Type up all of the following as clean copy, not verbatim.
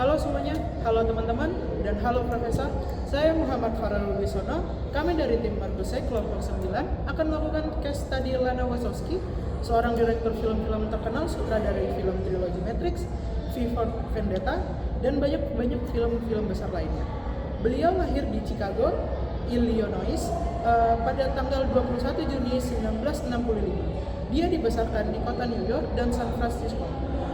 Halo semuanya, halo teman-teman, dan halo Profesor. Saya Muhammad Farel Wisono. Kami dari tim Markusai kelompok 9 akan melakukan case study Lana Wachowski, seorang direktur film-film terkenal, sutradara film trilogi Matrix, V for Vendetta, dan banyak film-film besar lainnya. Beliau lahir di Chicago, Illinois, pada tanggal 21 Juni 1965. Dia dibesarkan di kota New York dan San Francisco.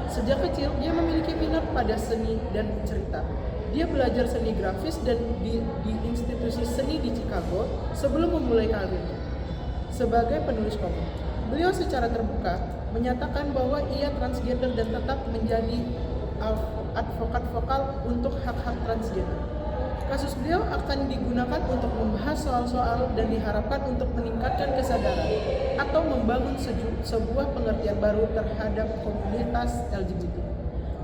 Sejak kecil, dia memiliki minat pada seni dan cerita. Dia belajar seni grafis dan di institusi seni di Chicago sebelum memulai karirnya sebagai penulis komik. Beliau secara terbuka menyatakan bahwa ia transgender dan tetap menjadi advokat vokal untuk hak-hak transgender. Kasus beliau akan digunakan untuk membahas soal-soal dan diharapkan untuk meningkatkan kesadaran atau membangun sebuah pengertian baru terhadap komunitas LGBT.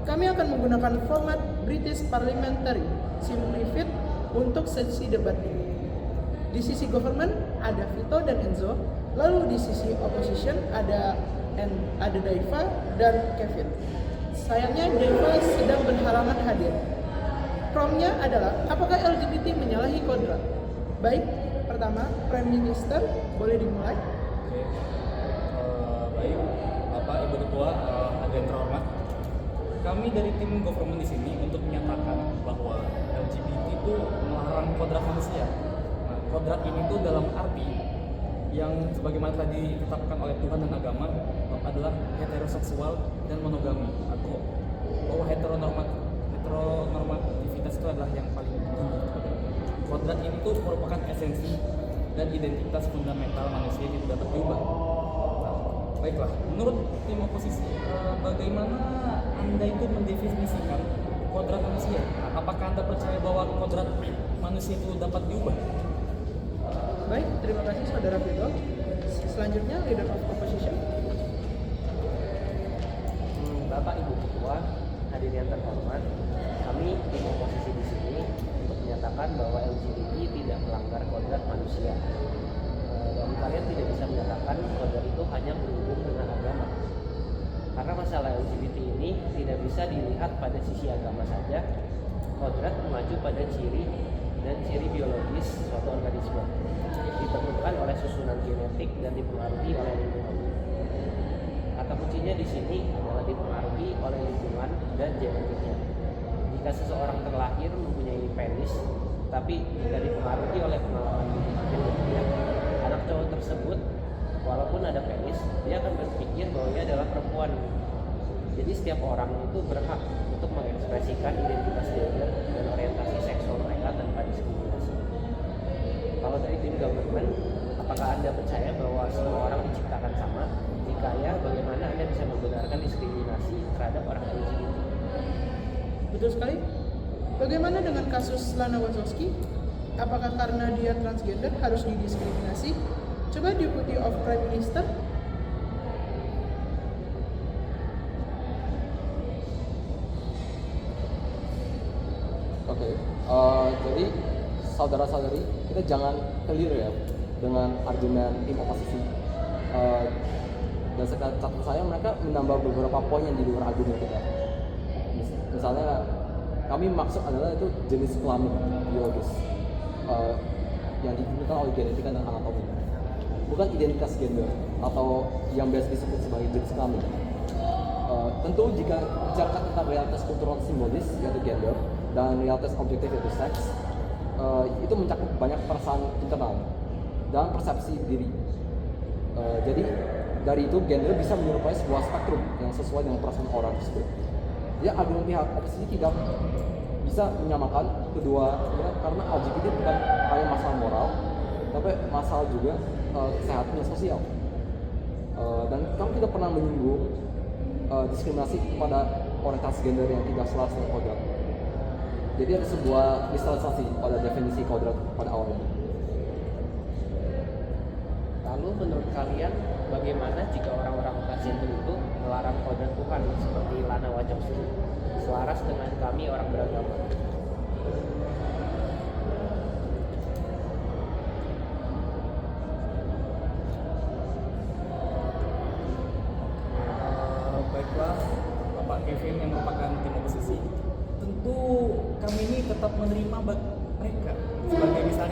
Kami akan menggunakan format British Parliamentary Simplified untuk sesi debat ini. Di sisi government ada Vito dan Enzo, lalu di sisi opposition ada Daiva dan Kevin. Sayangnya Daiva sedang berhalangan hadir. Promnya adalah, apakah LGBT menyalahi kodrat? Baik, pertama, Prime Minister, boleh dimulai? Oke, baik, Bapak Ibu Ketua, hadirin terhormat. Kami dari tim government di sini untuk menyatakan bahwa LGBT itu melarang kodrat manusia. Nah, kodrat ini tuh dalam arti yang sebagaimana tadi ditetapkan oleh Tuhan dan agama adalah heteroseksual dan monogami, atau bahwa heteronormativitas itu adalah yang paling tinggi. Kodrat ini tuh merupakan esensi dan identitas fundamental manusia yang tidak dapat diubah. Nah, baiklah, menurut tim oposisi, bagaimana Anda itu mendefinisikan kodrat manusia? Nah, apakah Anda percaya bahwa kodrat manusia itu dapat diubah? Baik, terima kasih Saudara Vito. Selanjutnya, Leader of Opposition. Bapak Ibu Ketua, hadirin yang terhormat, kami tim oposisi di sini untuk menyatakan bahwa LGBT tidak melanggar kodrat manusia. Dan kalian tidak bisa menyatakan kodrat itu hanya berhubung dengan agama. Karena masalah LGBT ini tidak bisa dilihat pada sisi agama saja. Kodrat mengacu pada ciri dan ciri biologis suatu organisme, ditentukan oleh susunan genetik dan dipengaruhi oleh lingkungan. Kata kuncinya di sini adalah dipengaruhi oleh lingkungan dan genetiknya. Jika seseorang terlahir mempunyai penis, tapi jika dipengaruhi oleh pengalaman genetiknya, anak cowok tersebut walaupun ada penis, dia akan berpikir bahwa ia adalah perempuan. Jadi setiap orang itu berhak untuk mengekspresikan identitas gender dan orientasi seksual mereka tanpa diskriminasi. Kalau dari tim government, apakah Anda percaya bahwa semua orang diciptakan sama? Jika ya, bagaimana Anda bisa membenarkan diskriminasi terhadap orang LGBT? Betul sekali. Bagaimana dengan kasus Lana Wachowski? Apakah karena dia transgender harus didiskriminasi? Coba Deputy of Prime Minister. Oke, jadi saudara-saudari, kita jangan keliru ya dengan argumen tim oposisi. Dan catatan saya, mereka menambah beberapa poin yang di luar argumen kita. Misalnya, kami maksud adalah itu jenis kelamin biologis yang ditentukan oleh genetika dan anatomi, bukan identitas gender atau yang biasa disebut sebagai jenis kelamin. Tentu jika bicara tentang realitas kultural simbolis yaitu gender dan realitas objektif yaitu seks, itu mencakup banyak perasaan internal dan persepsi diri. Jadi dari itu gender bisa menyerupai sebuah spektrum yang sesuai dengan perasaan orang tersebut. Ya, argumen pihak oposisi tidak bisa menyamakan kedua ya, karena LGBT bukan hanya masalah moral, tapi masalah juga kesehatan dan sosial. Dan kami tidak pernah menyinggung diskriminasi kepada orientasi gender yang tidak selaras dengan kodrat. Jadi ada sebuah kristalisasi pada definisi kodrat pada awalnya. Lalu menurut kalian, bagaimana jika orang-orang transgender itu melarang kodrat Tuhan seperti Lana Wachowski, selaras dengan kami orang beragama? Baiklah, Bapak Kevin yang merupakan tim oposisi, tentu tetap menerima mereka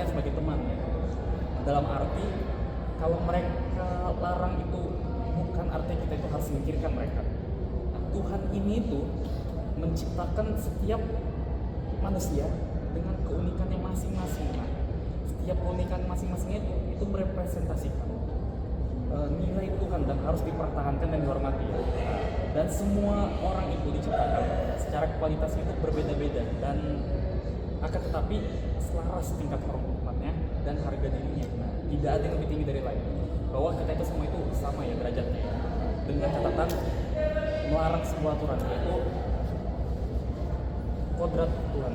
sebagai teman. Dalam arti kalau mereka larang itu bukan artinya kita itu harus menyingkirkan mereka. Nah, Tuhan ini tuh menciptakan setiap manusia dengan keunikannya masing-masing. Nah, setiap keunikan masing-masingnya itu merepresentasikan nilai Tuhan dan harus dipertahankan dan dihormati. Dan semua orang itu diciptakan secara kualitasnya itu berbeda-beda dan akan tetapi selaras tingkat hormatnya dan harga dirinya. Nah, tidak ada yang lebih tinggi dari lain. Bahwa kita itu semua itu sama ya derajatnya. Dengan catatan melarang sebuah aturan yaitu kodrat Tuhan.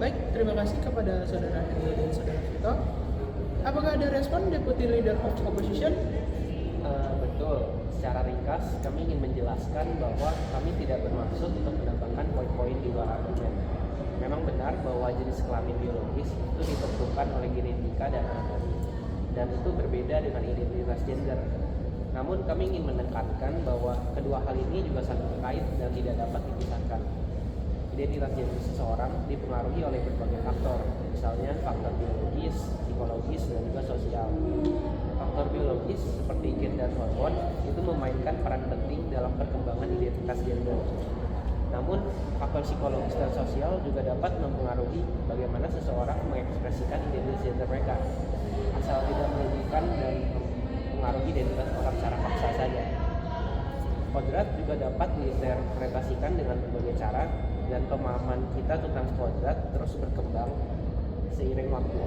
Baik, terima kasih kepada saudara Henry dan saudara Vito. Apakah ada respon Deputy Leader of Opposition? Betul. Secara ringkas, kami ingin menjelaskan bahwa kami tidak bermaksud untuk menambahkan poin-poin di luar argumen. Memang benar bahwa jenis kelamin biologis itu ditentukan oleh genetika dan anatomi, dan itu berbeda dengan identitas gender. Namun kami ingin menekankan bahwa kedua hal ini juga saling terkait dan tidak dapat dipisahkan. Identitas gender seseorang dipengaruhi oleh berbagai faktor, misalnya faktor biologis, psikologis, dan juga sosial. Faktor biologis seperti gen dan hormon itu memainkan peran penting dalam perkembangan identitas gender. Namun, faktor psikologis dan sosial juga dapat mempengaruhi bagaimana seseorang mengekspresikan identitas gender mereka, asal tidak merugikan dan mempengaruhi identitas orang secara paksa saja. Kodrat juga dapat diinterpretasikan dengan berbagai cara, dan pemahaman kita tentang kodrat terus berkembang seiring waktu.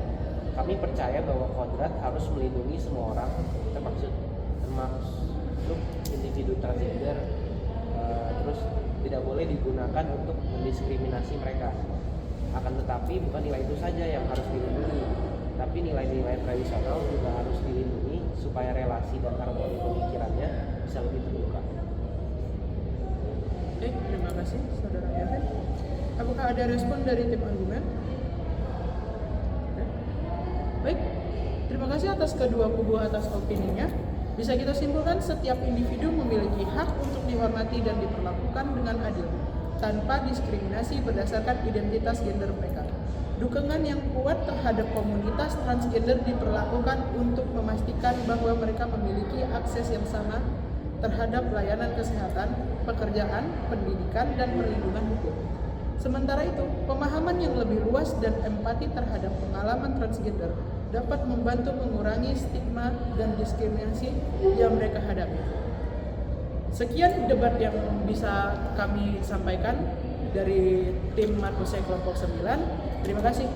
Kami percaya bahwa kodrat harus melindungi semua orang, termasuk individu transgender, terus tidak boleh digunakan untuk mendiskriminasi mereka. Akan tetapi bukan nilai itu saja yang harus dilindungi, tapi nilai-nilai tradisional juga harus dilindungi supaya relasi dan harmoni pemikirannya bisa lebih terbuka. Oke, terima kasih saudara Kevin. Apakah ada respon dari tim argumen? Oke. Baik, terima kasih atas kedua kubu atas opininya. Bisa kita simpulkan setiap individu memiliki hak untuk dihormati dan diperlakukan dengan adil, tanpa diskriminasi berdasarkan identitas gender mereka. Dukungan yang kuat terhadap komunitas transgender diperlakukan untuk memastikan bahwa mereka memiliki akses yang sama terhadap layanan kesehatan, pekerjaan, pendidikan, dan perlindungan hukum. Sementara itu, pemahaman yang lebih luas dan empati terhadap pengalaman transgender dapat membantu mengurangi stigma dan diskriminasi yang mereka hadapi. Sekian debat yang bisa kami sampaikan dari tim Markusei Kelompok 9. Terima kasih.